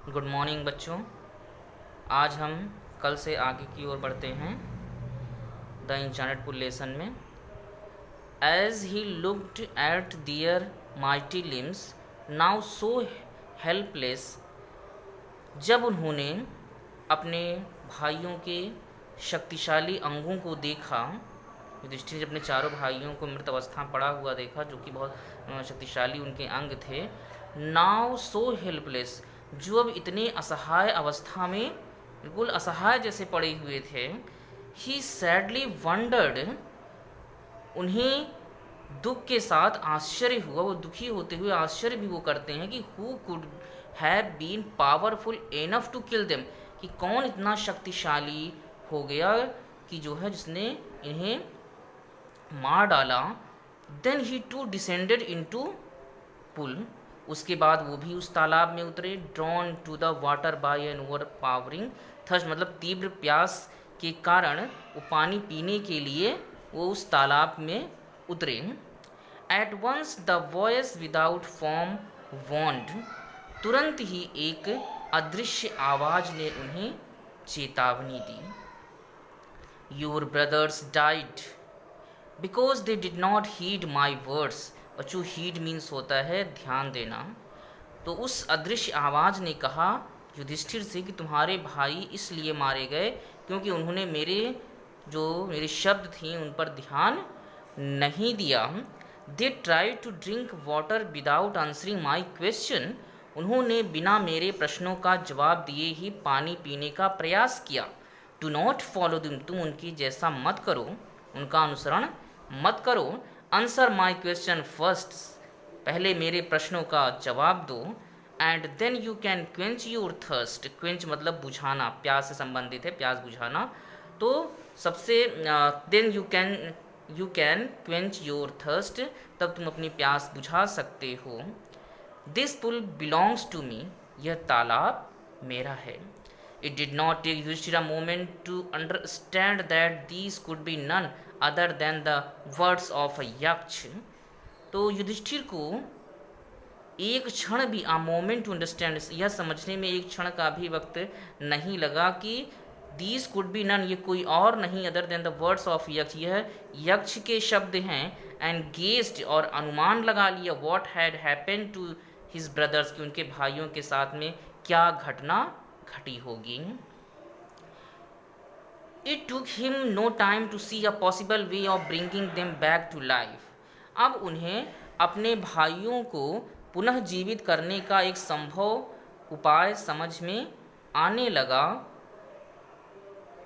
Good morning बच्चों। आज हम कल से आगे की ओर बढ़ते हैं द इंचार्टेड लेसन में। As he looked at their mighty limbs now so helpless, जब उन्होंने अपने भाइयों के शक्तिशाली अंगों को देखा, युधिष्ठिर ने अपने चारों भाइयों को मृत अवस्था में पड़ा हुआ देखा जो कि बहुत शक्तिशाली उनके अंग थे। नाउ सो हेल्पलेस, जो अब इतने असहाय अवस्था में बिल्कुल असहाय जैसे पड़े हुए थे। ही सैडली वंडर्ड, उन्हें दुख के साथ आश्चर्य हुआ, वो दुखी होते हुए आश्चर्य भी वो करते हैं कि who could have been powerful enough to kill them, कि कौन इतना शक्तिशाली हो गया कि जो है जिसने इन्हें मार डाला। Then he too descended into pool, उसके बाद वो भी उस तालाब में उतरे। Drawn to the water by an overpowering thirst, मतलब तीव्र प्यास के कारण वो पानी पीने के लिए वो उस तालाब में उतरे। At once the voice without form warned, तुरंत ही एक अदृश्य आवाज ने उन्हें चेतावनी दी। Your brothers died because they did not heed my words. बच्चों, हीड मीन्स होता है ध्यान देना। तो उस अदृश्य आवाज़ ने कहा युधिष्ठिर से कि तुम्हारे भाई इसलिए मारे गए क्योंकि उन्होंने मेरे शब्द थे उन पर ध्यान नहीं दिया। They try to drink water without answering my question, उन्होंने बिना मेरे प्रश्नों का जवाब दिए ही पानी पीने का प्रयास किया। डू नॉट फॉलो दिम, तुम उनकी जैसा मत करो, उनका अनुसरण मत करो। आंसर माई क्वेश्चन फर्स्ट, पहले मेरे प्रश्नों का जवाब दो। And then you can quench your thirst, quench मतलब बुझाना, प्यास से संबंधित है, प्यास बुझाना। तो सबसे then you can quench your thirst, तब तुम अपनी प्यास बुझा सकते हो। This pool belongs to me, यह तालाब मेरा है। It did not take Yudhishthira a moment to understand that these could be none other than the words of a yaksh. तो युधिष्ठिर को एक क्षण भी a moment to understand, यह समझने में एक क्षण का भी वक्त नहीं लगा कि these could be none, ये कोई और नहीं other than the words of yaksh, यह यक्ष के शब्द हैं। and guessed, और अनुमान लगा लिया what had happened to his brothers, कि उनके भाइयों के साथ में क्या घटना घटी होगी। It took him no time to see a possible way of bringing them back to life, अब उन्हें अपने भाइयों को पुनः जीवित करने का एक संभव उपाय समझ में आने लगा।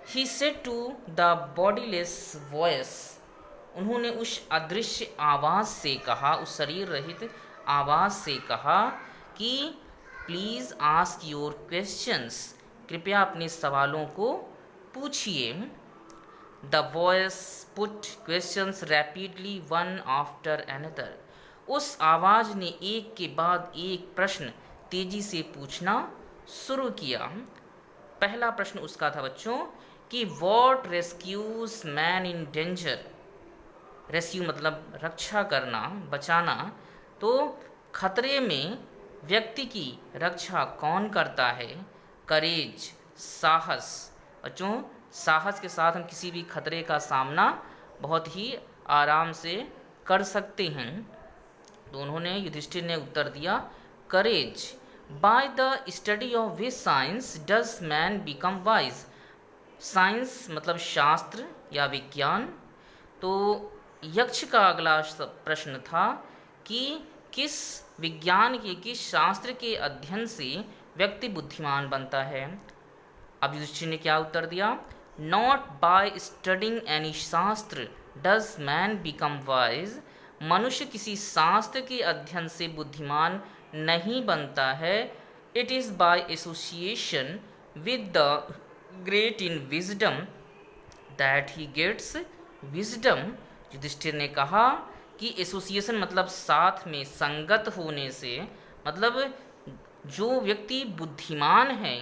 He said to the bodiless voice, उन्होंने उस अदृश्य आवाज़ से कहा, उस शरीर रहित आवाज़ से कहा कि प्लीज़ आस्क योर क्वेश्चंस, कृपया अपने सवालों को पूछिए। The voice put questions rapidly one after another, उस आवाज़ ने एक के बाद एक प्रश्न तेजी से पूछना शुरू किया। पहला प्रश्न उसका था बच्चों कि what rescues man in danger, rescue मतलब रक्षा करना, बचाना। तो खतरे में व्यक्ति की रक्षा कौन करता है? करेज, साहस। बच्चों, साहस के साथ हम किसी भी खतरे का सामना बहुत ही आराम से कर सकते हैं। तो उन्होंने, युधिष्ठिर ने उत्तर दिया courage. By the study of which science does man become wise, science मतलब शास्त्र या विज्ञान। तो यक्ष का अगला प्रश्न था कि किस विज्ञान के, किस शास्त्र के अध्ययन से व्यक्ति बुद्धिमान बनता है? अब युधिष्ठिर ने क्या उत्तर दिया? नॉट बाय स्टडिंग एनी शास्त्र डज मैन बिकम वाइज, मनुष्य किसी शास्त्र के अध्ययन से बुद्धिमान नहीं बनता है। It is by association with the great in wisdom that he gets wisdom. Yudhishthir ने कहा कि एसोसिएशन मतलब साथ में संगत होने से, मतलब जो व्यक्ति बुद्धिमान है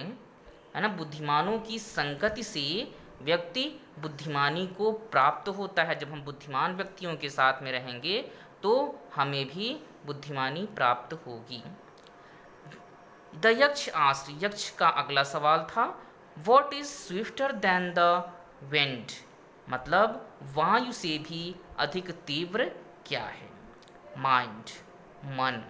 ना, बुद्धिमानों की संगति से व्यक्ति बुद्धिमानी को प्राप्त होता है। जब हम बुद्धिमान व्यक्तियों के साथ में रहेंगे तो हमें भी बुद्धिमानी प्राप्त होगी। द यक्ष आस्क्ड, यक्ष का अगला सवाल था, what is swifter than the wind, मतलब वायु से भी अधिक तीव्र क्या है? माइंड, मन।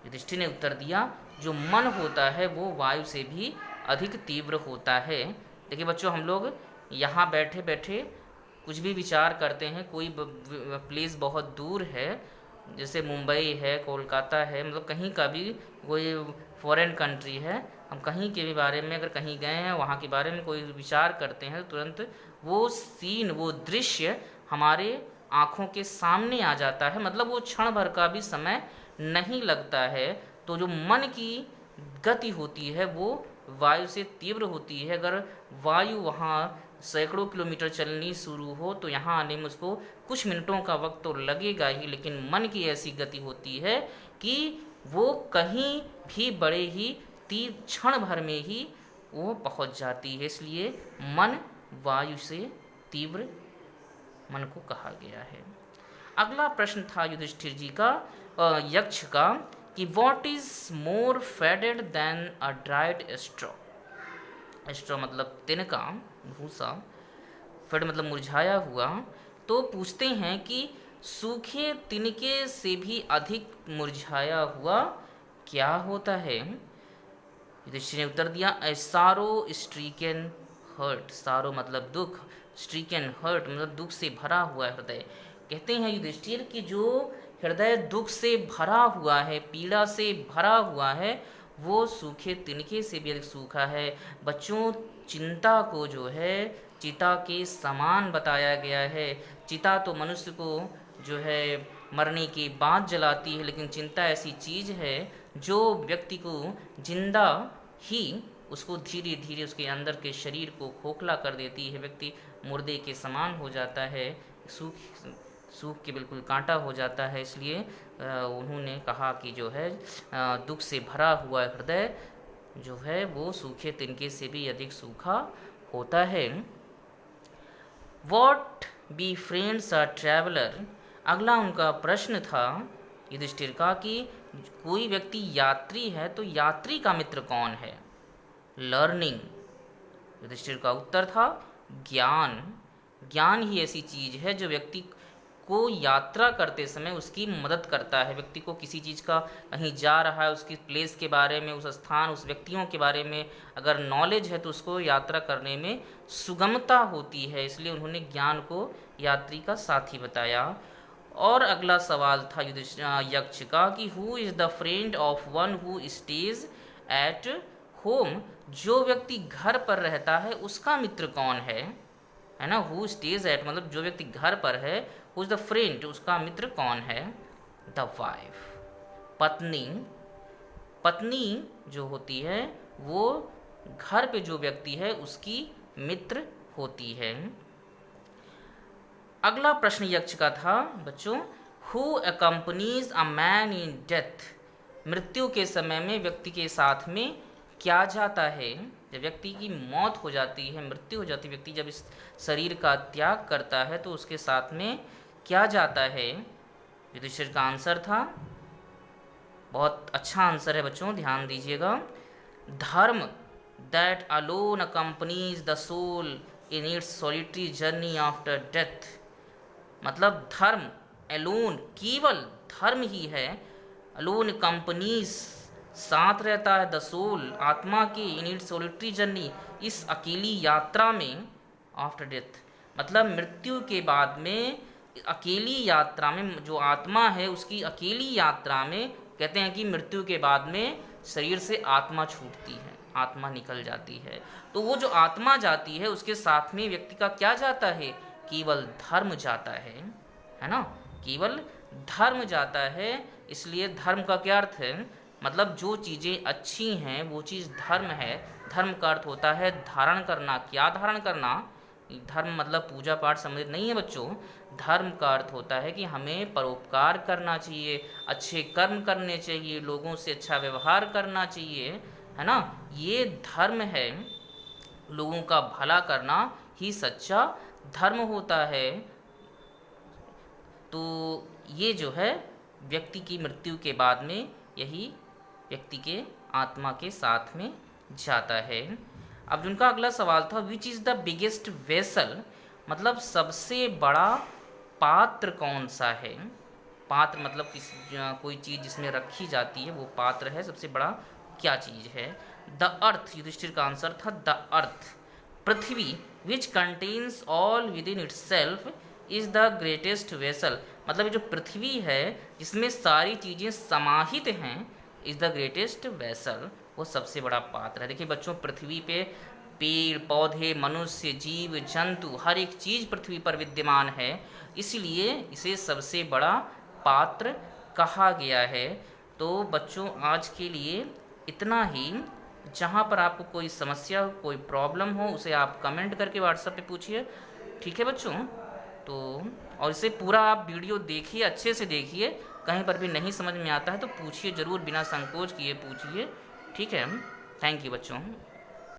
युधिष्ठिर ने उत्तर दिया, जो मन होता है वो वायु से भी अधिक तीव्र होता है। देखिए बच्चों, हम लोग यहाँ बैठे बैठे कुछ भी विचार करते हैं, कोई प्लेस बहुत दूर है, जैसे मुंबई है, कोलकाता है, मतलब कहीं का भी कोई फॉरेन कंट्री है, हम कहीं के भी बारे में अगर कहीं गए हैं, वहाँ के बारे में कोई विचार करते हैं, तो तुरंत वो सीन, वो दृश्य हमारे आँखों के सामने आ जाता है, मतलब वो क्षण भर का भी समय नहीं लगता है। तो जो मन की गति होती है वो वायु से तीव्र होती है। अगर वायु वहाँ सैकड़ों किलोमीटर चलनी शुरू हो तो यहाँ आने में उसको कुछ मिनटों का वक्त तो लगेगा ही, लेकिन मन की ऐसी गति होती है कि वो कहीं भी बड़े ही क्षण भर में ही वो पहुँच जाती है। इसलिए मन वायु से तीव्र मन को कहा गया है। अगला प्रश्न था युधिष्ठिर जी का, यक्ष का, कि what is more faded than a dried straw. Straw मतलब तिनका, भूसा, फेड मतलब मुरझाया हुआ। तो पूछते हैं कि सूखे तिनके से भी अधिक मुरझाया हुआ क्या होता है? युधिष्ठिर ने उत्तर दिया, ए सारो स्ट्रीकन हर्ट। सारो मतलब दुख, स्ट्रीकन हर्ट मतलब दुख से भरा हुआ हृदय। कहते हैं युधिष्ठिर कि जो हृदय दुख से भरा हुआ है, पीड़ा से भरा हुआ है, वो सूखे तिनके से भी अधिक सूखा है। बच्चों, चिंता को जो है चिता के समान बताया गया है। चिता तो मनुष्य को जो है मरने के बाद जलाती है, लेकिन चिंता ऐसी चीज़ है जो व्यक्ति को जिंदा ही उसको धीरे धीरे उसके अंदर के शरीर को खोखला कर देती है। व्यक्ति मुर्दे के समान हो जाता है, सूख के बिल्कुल कांटा हो जाता है। इसलिए उन्होंने कहा कि जो है दुख से भरा हुआ हृदय जो है वो सूखे तिनके से भी अधिक सूखा होता है। What be friends a traveller. अगला उनका प्रश्न था युधिष्ठिर का कि कोई व्यक्ति यात्री है तो यात्री का मित्र कौन है? लर्निंग। युधिष्ठिर का उत्तर था ज्ञान। ज्ञान ही ऐसी चीज है जो व्यक्ति को यात्रा करते समय उसकी मदद करता है। व्यक्ति को किसी चीज़ का, कहीं जा रहा है, उसकी प्लेस के बारे में, उस स्थान, उस व्यक्तियों के बारे में अगर नॉलेज है तो उसको यात्रा करने में सुगमता होती है। इसलिए उन्होंने ज्ञान को यात्री का साथी बताया। और अगला सवाल था यक्ष का कि who is the friend of one who stays at home. जो व्यक्ति घर पर रहता है उसका मित्र कौन है ना? हु स्टेज एट मतलब जो व्यक्ति घर पर है, हु इज द फ्रेंड उसका मित्र कौन है? द वाइफ, पत्नी। पत्नी जो होती है वो घर पे जो व्यक्ति है उसकी मित्र होती है। अगला प्रश्न यक्ष का था बच्चों, who accompanies a man in death. मृत्यु के समय में व्यक्ति के साथ में क्या जाता है? जब व्यक्ति की मौत हो जाती है, मृत्यु हो जाती है, व्यक्ति जब इस शरीर का त्याग करता है तो उसके साथ में क्या जाता है? युधिष्ठिर का आंसर था, बहुत अच्छा आंसर है बच्चों, ध्यान दीजिएगा, dharma that alone accompanies the soul in its solitary journey after death. मतलब धर्म एलोन, केवल धर्म ही है, अलोन कंपनीज साथ रहता है, द सोल आत्मा की, इन इट्स सॉलिटरी जर्नी इस अकेली यात्रा में, आफ्टर डेथ मतलब मृत्यु के बाद में अकेली यात्रा में जो आत्मा है उसकी अकेली यात्रा में कहते हैं कि मृत्यु के बाद में शरीर से आत्मा छूटती है, आत्मा निकल जाती है। तो वो जो आत्मा जाती है उसके साथ में व्यक्ति का क्या जाता है? केवल धर्म जाता है ना? केवल धर्म जाता है। इसलिए धर्म का क्या अर्थ है? मतलब जो चीज़ें अच्छी हैं वो चीज़ धर्म है। धर्म का अर्थ होता है धारण करना। क्या धारण करना? धर्म मतलब पूजा पाठ संबंधित नहीं है बच्चों। धर्म का अर्थ होता है कि हमें परोपकार करना चाहिए, अच्छे कर्म करने चाहिए, लोगों से अच्छा व्यवहार करना चाहिए, है ना? ये धर्म है। लोगों का भला करना ही सच्चा धर्म होता है। तो ये जो है व्यक्ति की मृत्यु के बाद में यही व्यक्ति के आत्मा के साथ में जाता है। अब जिनका अगला सवाल था, which is the biggest vessel, मतलब सबसे बड़ा पात्र कौन सा है। पात्र मतलब कोई चीज़ जिसमें रखी जाती है वो पात्र है, सबसे बड़ा क्या चीज़ है। द अर्थ, युधिष्ठिर का आंसर था the earth. Prithvi, which contains all with in itself is the greatest vessel, मतलब जो पृथ्वी है जिसमें सारी चीज़ें समाहित हैं, इज़ द ग्रेटेस्ट वेसल, वो सबसे बड़ा पात्र है। देखिए बच्चों, पृथ्वी पे पेड़ पौधे, मनुष्य, जीव जंतु, हर एक चीज़ पृथ्वी पर विद्यमान है, इसलिए इसे सबसे बड़ा पात्र कहा गया है। तो बच्चों आज के लिए इतना ही। जहाँ पर आपको कोई समस्या, कोई प्रॉब्लम हो, उसे आप कमेंट करके व्हाट्सएप पे पूछिए, ठीक है बच्चों। तो और इसे पूरा आप वीडियो देखिए, अच्छे से देखिए, कहीं पर भी नहीं समझ में आता है तो पूछिए ज़रूर, बिना संकोच किए पूछिए, ठीक है। थैंक यू बच्चों।